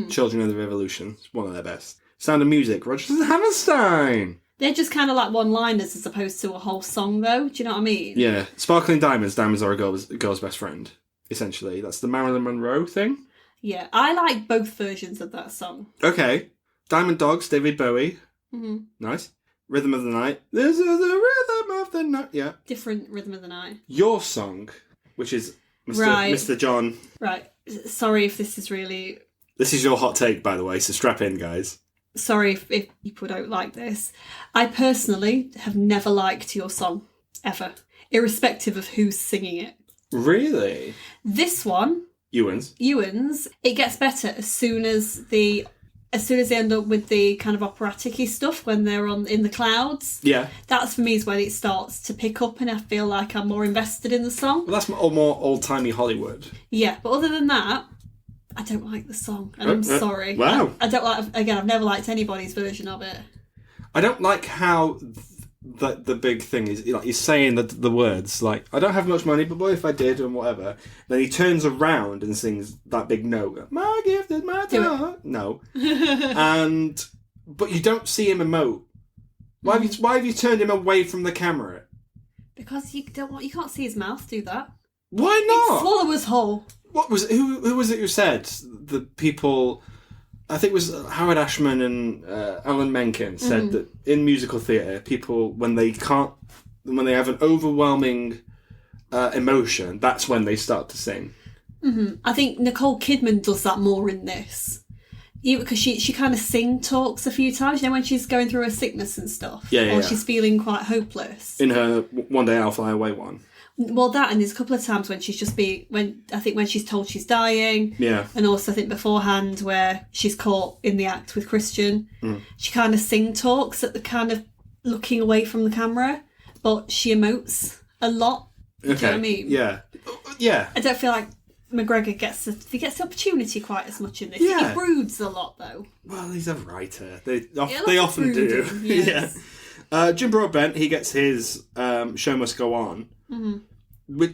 Children of the Revolution, it's one of their best. Sound of Music, Rodgers and Hammerstein. They're just kind of like one-liners as opposed to a whole song, though. Do you know what I mean? Yeah. Sparkling Diamonds, Diamonds Are a girl's best friend, essentially. That's the Marilyn Monroe thing. Yeah, I like both versions of that song. Okay. Diamond Dogs, David Bowie. Nice. Rhythm of the Night. This is the rhythm of the night. Yeah. Different Rhythm of the Night. Your song, which is Mr. John. Right. Sorry if this is really... This is your hot take, by the way, so strap in, guys. Sorry if people don't like this. I personally have never liked your song, ever. Irrespective of who's singing it. Really? This one... Ewan's. It gets better as soon as they end up with the kind of operatic-y stuff when they're in the clouds. Yeah. That's, for me, is when it starts to pick up and I feel like I'm more invested in the song. Well, that's more old-timey Hollywood. Yeah, but other than that, I don't like the song. And I'm sorry. Wow. I don't like... Again, I've never liked anybody's version of it. I don't like how... The big thing is, like, he's saying the words, like, I don't have much money, but boy, if I did, and whatever. Then he turns around and sings that big note. My gift is my tongue. No. But you don't see him emote. Why have you turned him away from the camera? Because you can't see his mouth do that. Why not? He'd swallow his whole. Who was it who said the people... I think it was Howard Ashman and Alan Menken said that in musical theatre, people, when they have an overwhelming emotion, that's when they start to sing. Mm-hmm. I think Nicole Kidman does that more in this. Because she kind of talks a few times, you know, when she's going through her sickness and stuff. Or she's feeling quite hopeless. In her One Day I'll Fly Away one. Well, that, and there's a couple of times when she's when she's told she's dying. Yeah. And also I think beforehand where she's caught in the act with Christian. She kind of talks at the kind of looking away from the camera, but she emotes a lot. Okay. Do you know what I mean? Yeah. Yeah. I don't feel like McGregor gets the opportunity quite as much in this. Yeah. He broods a lot, though. Well, he's a writer. They often do. Yes. Yeah. Jim Broadbent, he gets his Show Must Go On.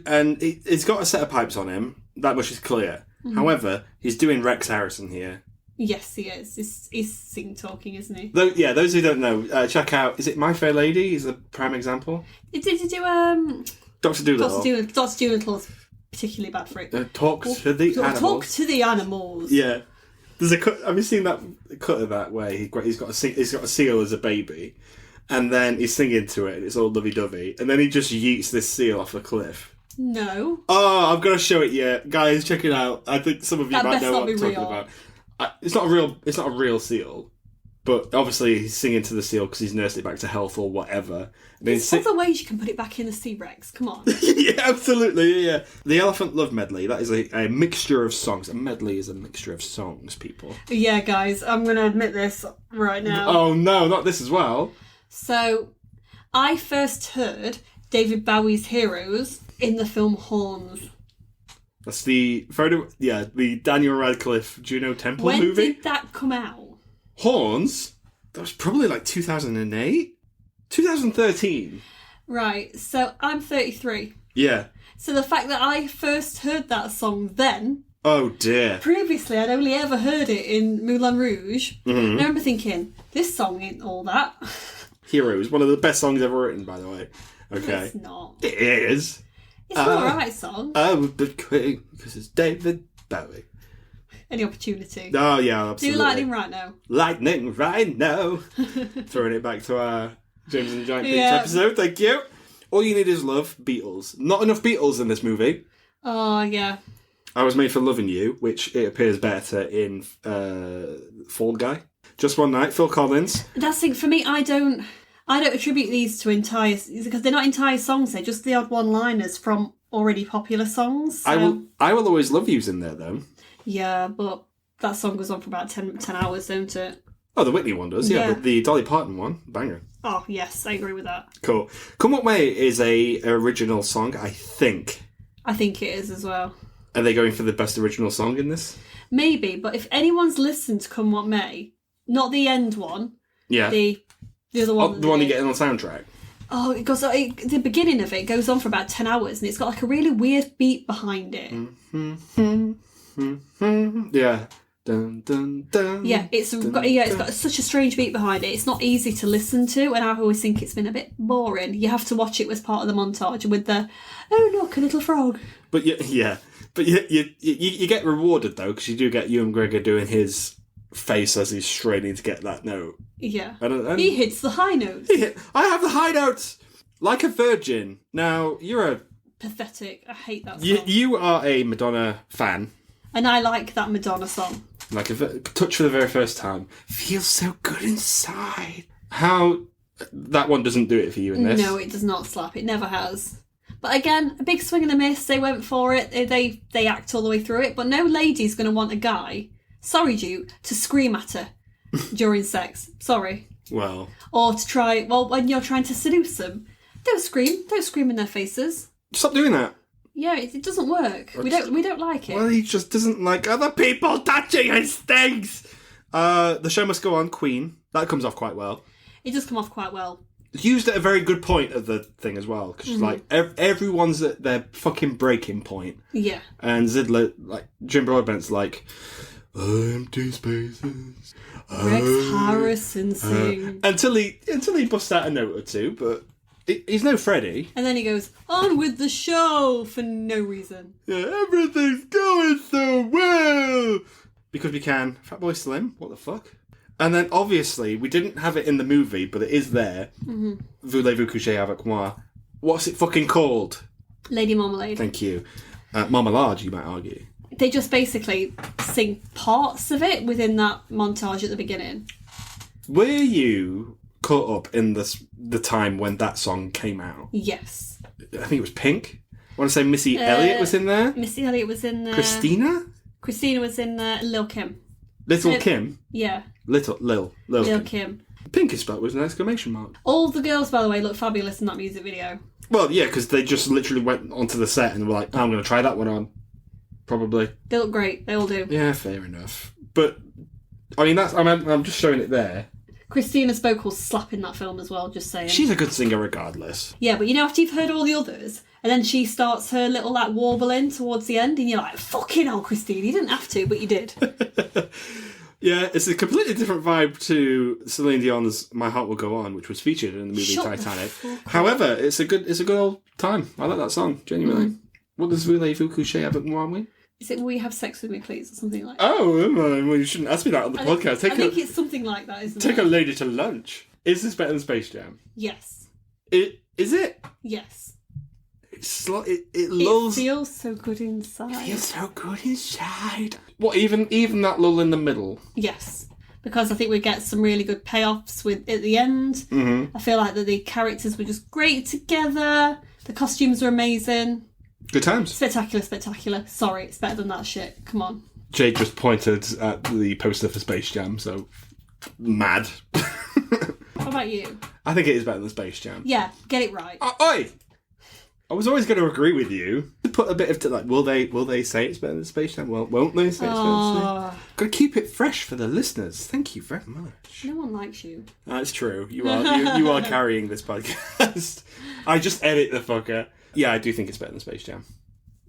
And he's got a set of pipes on him. That much is clear. However, he's doing Rex Harrison here. Yes, he is. He's sing-talking, isn't he? Those who don't know, check out, is it My Fair Lady? Is a prime example? Did he do, Dr. Dolittle. Dr. Dolittle's particularly bad for it. Talk to the animals. Talk to the animals. Yeah. There's a cut, have you seen that cut of that where he's got a seal as a baby, and then he's singing to it, and it's all lovey-dovey, and then he just yeets this seal off a cliff. No. Oh, I'm going to show it you. Guys, check it out. I think some of you might know what I'm talking about. It's not a real seal, but obviously he's singing to the seal because he's nursed it back to health or whatever. There's other ways you can put it back in the Sea Rex. Come on. Yeah, absolutely. Yeah. The Elephant Love Medley. That is a mixture of songs. A medley is a mixture of songs, people. Yeah, guys, I'm going to admit this right now. Oh no, not this as well. So, I first heard David Bowie's Heroes in the film Horns. That's the Daniel Radcliffe Juno Temple when movie. When did that come out? Horns? That was probably like 2008? 2013. Right, so I'm 33. Yeah. So the fact that I first heard that song then... Oh dear. Previously, I'd only ever heard it in Moulin Rouge. Mm-hmm. And I remember thinking, this song ain't all that. Heroes, one of the best songs ever written, by the way. Okay. It's not. It is. It's an alright song. I would be quick because it's David Bowie. Any opportunity. Oh, yeah, absolutely. Do lightning right now. Lightning right now. Throwing it back to our James and Giant Peach episode. Thank you. All You Need Is Love, Beatles. Not enough Beatles in this movie. Oh, yeah. I Was Made for Loving You, which it appears better in Fall Guy. Just One Night, Phil Collins. That's the thing, for me, I don't attribute these to entire... Because they're not entire songs, they're just the odd one-liners from already popular songs. So. I Will Always Love You's in there, though. Yeah, but that song goes on for about 10 hours, don't it? Oh, the Whitney one does, yeah. But the Dolly Parton one, banger. Oh, yes, I agree with that. Cool. Come What May is a original song, I think. I think it is as well. Are they going for the best original song in this? Maybe, but if anyone's listened to Come What May, not the end one, yeah, the other one. Oh, the one you get on the soundtrack. Oh, it goes. The beginning of it goes on for about 10 hours, and it's got like a really weird beat behind it. Yeah. Dun, dun, dun, yeah, it's got such a strange beat behind it. It's not easy to listen to, and I always think it's been a bit boring. You have to watch it as part of the montage with the, oh look, a little frog. But but you get rewarded though, because you do get Ewan McGregor doing his face as he's straining to get that note. Yeah, and he hits the high notes. I have the high notes like a virgin. Now you're a pathetic. I hate that song. You are a Madonna fan, and I like that Madonna song. Like a touch for the very first time. Feels so good inside. How that one doesn't do it for you in this? No, it does not slap. It never has. But again, a big swing and a miss. They went for it. They act all the way through it. But no lady's going to want a guy, sorry Duke, to scream at her during sex. Sorry. Well. Or to try, when you're trying to seduce them. Don't scream. Don't scream in their faces. Stop doing that. Yeah, it doesn't work. We don't like it. Well, he just doesn't like other people touching his things. The Show Must Go On, Queen. That comes off quite well. It does come off quite well. Used at a very good point of the thing as well, because like everyone's at their fucking breaking point. Yeah. And Zidler, like Jim Broadbent's like, empty spaces. Rex Harrison sing. Until he busts out a note or two, but. He's no Freddie. And then he goes, on with the show, for no reason. Yeah, everything's going so well. Because we can. Fatboy Slim, what the fuck? And then, obviously, we didn't have it in the movie, but it is there. Mm-hmm. Voulez-vous coucher avec moi? What's it fucking called? Lady Marmalade. Thank you. Marmalade, you might argue. They just basically sing parts of it within that montage at the beginning. Were you caught up in the time when that song came out? Yes. I think it was Pink. I want to say Missy Elliott was in there. Missy Elliott was in there. Christina was in there. Lil Kim. Little Kim? Yeah. Lil Kim. Pink is spelled with an exclamation mark. All the girls, by the way, look fabulous in that music video. Well, yeah, because they just literally went onto the set and were like, I'm going to try that one on. Probably. They look great. They all do. Yeah, fair enough. But, I mean, I'm just showing it there. Christina's vocals slap in that film as well, just saying. She's a good singer regardless. Yeah, but you know, after you've heard all the others, and then she starts her little, like, warbling towards the end, and you're like, fucking hell, Christine, you didn't have to, but you did. Yeah, it's a completely different vibe to Celine Dion's "My Heart Will Go On," which was featured in the movie Titanic. However, it's a good old time. I like that song genuinely. What does Voulez-vous coucher avec moi? Is it "Will you have sex with me, please" or something like that? Oh, well, you shouldn't ask me that on the podcast. I think it's something like that, isn't it? Take a lady to lunch. Is this better than Space Jam? Yes. Is it? Yes. It lulls. It feels so good inside. It feels so good inside. What, even that lull in the middle? Yes. Because I think we get some really good payoffs at the end. Mm-hmm. I feel like that the characters were just great together. The costumes were amazing. Good times. Spectacular. Sorry, it's better than that shit. Come on. Jade just pointed at the poster for Space Jam, so mad. What about you? I think it is better than Space Jam. Yeah, get it right. Oi! I was always going to agree with you. Put a bit of will they say it's better than Space Jam? Well, won't they say it's better than Space Jam? Got to keep it fresh for the listeners. Thank you very much. No one likes you. That's true. You are carrying this podcast. I just edit the fucker. Yeah, I do think it's better than Space Jam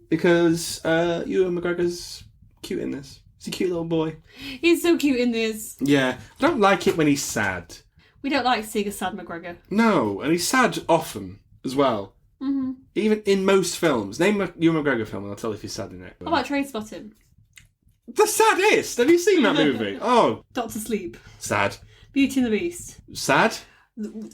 because Ewan McGregor's cute in this. He's a cute little boy. He's so cute in this. Yeah, I don't like it when he's sad. We don't like seeing a sad McGregor. No, and he's sad often as well. Mm-hmm. Even in most films. Name a Ewan McGregor film and I'll tell you if he's sad in it. What about Trainspotting? The saddest! Have you seen that movie? Oh. Doctor Sleep. Sad. Beauty and the Beast. Sad?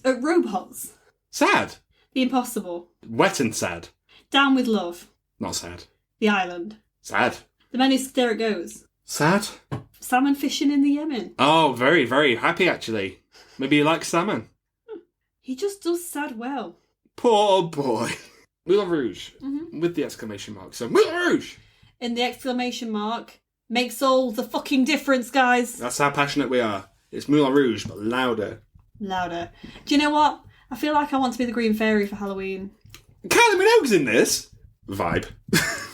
Robots. Sad. The Impossible. Wet and sad. Down with Love. Not sad. The Island. Sad. The Men Who There It Goes. Sad. Salmon fishing in the Yemen. Oh, very, very happy actually. Maybe you like salmon. He just does sad well. Poor boy. Moulin Rouge. Mm-hmm. With the exclamation mark. So, Moulin Rouge! In the exclamation mark makes all the fucking difference, guys. That's how passionate we are. It's Moulin Rouge, but louder. Louder. Do you know what? I feel like I want to be the Green Fairy for Halloween. Kylie Minogue's in this. Vibe.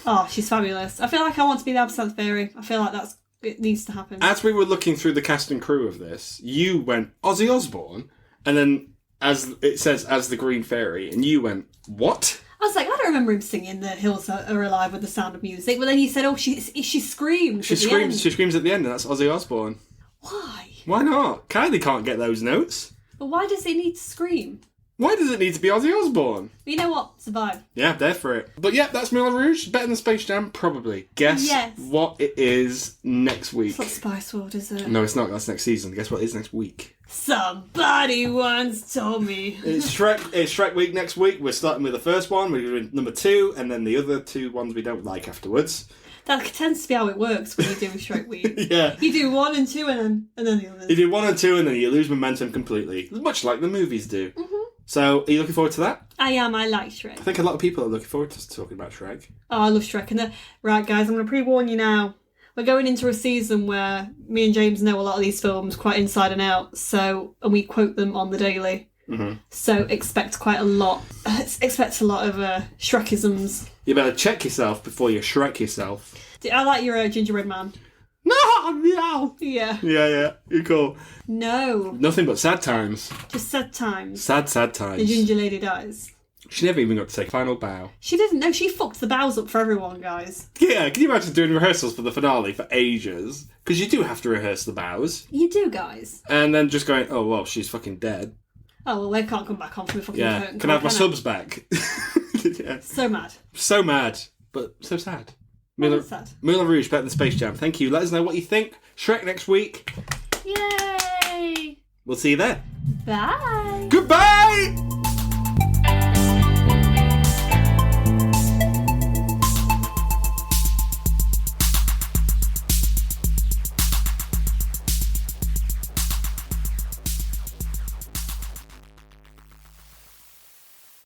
Oh, she's fabulous. I feel like I want to be the Absinthe Fairy. I feel like it needs to happen. As we were looking through the cast and crew of this, you went Ozzy Osbourne, and then as it says as the Green Fairy, and you went, what? I was like, I don't remember him singing "The Hills Are Alive" with the Sound of Music. But then he said, "Oh, she screams." She screams at the end, and that's Ozzy Osbourne. Why? Why not? Kylie can't get those notes. But why does it need to scream? Why does it need to be Ozzy Osbourne? But you know what? It's a vibe. Yeah, there for it. But yeah, that's Moulin Rouge. Better than Space Jam, probably. Guess what it is next week. It's not Spice World, is it? No, it's not. That's next season. Guess what it is next week. Somebody once told me. It's Shrek week next week. We're starting with the first one. We're doing number 2, and then the other 2 ones we don't like afterwards. That tends to be how it works when you do Shrek week. Yeah. You do 1 and 2 and then the others. You do 1 and 2 and then you lose momentum completely. Much like the movies do. Mm-hmm. So, are you looking forward to that? I am. I like Shrek. I think a lot of people are looking forward to talking about Shrek. Oh, I love Shrek. Right, guys, I'm going to pre-warn you now. We're going into a season where me and James know a lot of these films quite inside and out, and we quote them on the daily. Mm-hmm. So expect quite a lot. Expect a lot of Shrekisms. You better check yourself before you Shrek yourself. I like your gingerbread man. No! Yeah. Yeah. You're cool. No. Nothing but sad times. Just sad times. Sad times. The ginger lady dies. She never even got to take a final bow. She didn't. No, she fucked the bows up for everyone, guys. Yeah, can you imagine doing rehearsals for the finale for ages? Because you do have to rehearse the bows. You do, guys. And then just going, oh, well, she's fucking dead. Oh, well, they can't come back on from the fucking curtain. Can I have my subs back? Yeah. So mad. So mad, but so sad. Moulin Rouge, better than Space Jam. Thank you. Let us know what you think. Shrek next week. Yay! We'll see you there. Bye. Goodbye!